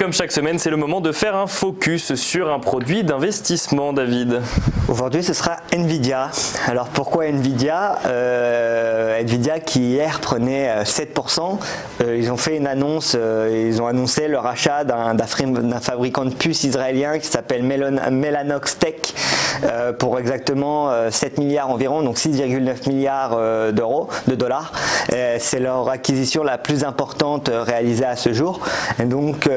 comme chaque semaine, c'est le moment de faire un focus sur un produit d'investissement, David. Aujourd'hui, ce sera Nvidia. Alors pourquoi Nvidia Nvidia qui hier prenait 7%. Ils ont fait une annonce, ils ont annoncé le rachat d'un fabricant de puces israélien qui s'appelle Mellanox Tech pour exactement 7 milliards environ, donc 6,9 milliards de dollars. C'est leur acquisition la plus importante réalisée à ce jour. Et donc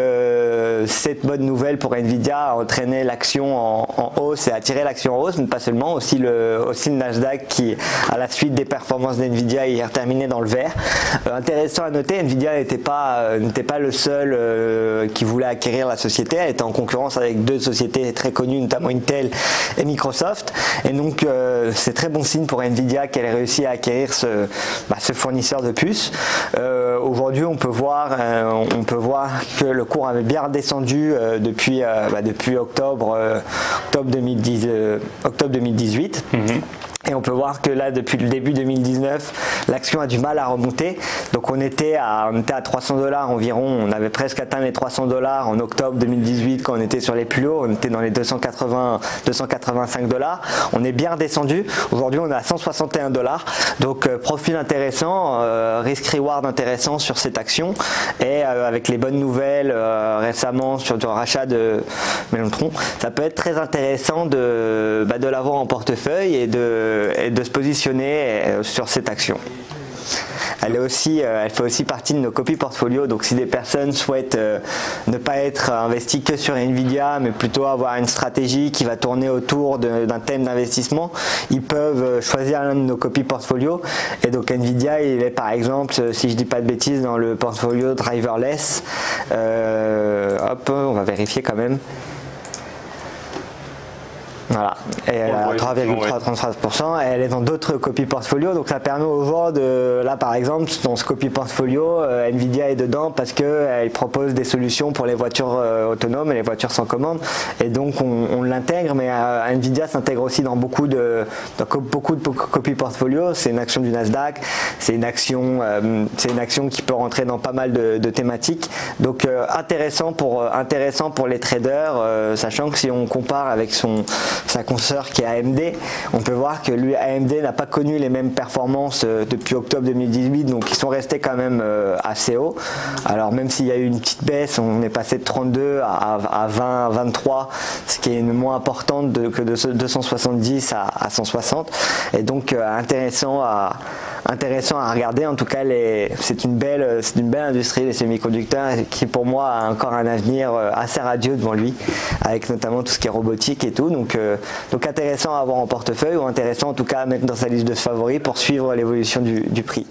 cette bonne nouvelle pour Nvidia a entraîné l'action en hausse et attiré l'action en hausse, mais pas seulement, aussi le Nasdaq qui, à la suite des performances d'Nvidia, hier terminé dans le vert. Intéressant à noter, Nvidia n'était pas le seul qui voulait acquérir la société. Elle était en concurrence avec deux sociétés très connues, notamment Intel et Microsoft. Et donc c'est très bon signe pour Nvidia qu'elle ait réussi à acquérir ce fournisseur de puces. Aujourd'hui, on peut voir que le cours avait bien redescendu depuis octobre 2018. Et on peut voir que là, depuis le début 2019, l'action a du mal à remonter. Donc on était à 300 $ environ. On avait presque atteint les 300 $ en octobre 2018 quand on était sur les plus hauts. On était dans les 285 $. On est bien redescendu. Aujourd'hui, on est à 161 $. Donc profil intéressant, risk-reward intéressant sur cette action. Et avec les bonnes nouvelles récemment sur le rachat de Mellanox, ça peut être très intéressant de l'avoir en portefeuille et de se positionner sur cette action. Elle fait aussi partie de nos copies portfolio, donc si des personnes souhaitent ne pas être investies que sur Nvidia, mais plutôt avoir une stratégie qui va tourner autour d'un thème d'investissement, ils peuvent choisir l'un de nos copies portfolio. Et donc Nvidia, il est par exemple, si je dis pas de bêtises, dans le portfolio driverless. On va vérifier quand même. Voilà, et elle a 3,33%, elle est dans d'autres copies portfolio, donc ça permet aux gens là par exemple, dans ce copie portfolio, Nvidia est dedans parce qu'elle propose des solutions pour les voitures autonomes et les voitures sans commande, et donc on l'intègre, mais Nvidia s'intègre aussi dans beaucoup de copies portfolio. C'est une action du Nasdaq, c'est une action qui peut rentrer dans pas mal de thématiques, donc intéressant pour les traders, sachant que si on compare avec sa consoeur qui est AMD, on peut voir que AMD n'a pas connu les mêmes performances depuis octobre 2018, donc ils sont restés quand même assez hauts. Alors même s'il y a eu une petite baisse, on est passé de 32 à 20, 23, ce qui est moins important que de 270 à 160, et donc intéressant à regarder. En tout cas, c'est une belle industrie, les semi-conducteurs, qui pour moi a encore un avenir assez radieux devant lui, avec notamment tout ce qui est robotique et tout. Donc intéressant à avoir en portefeuille, ou intéressant en tout cas à mettre dans sa liste de favoris pour suivre l'évolution du prix.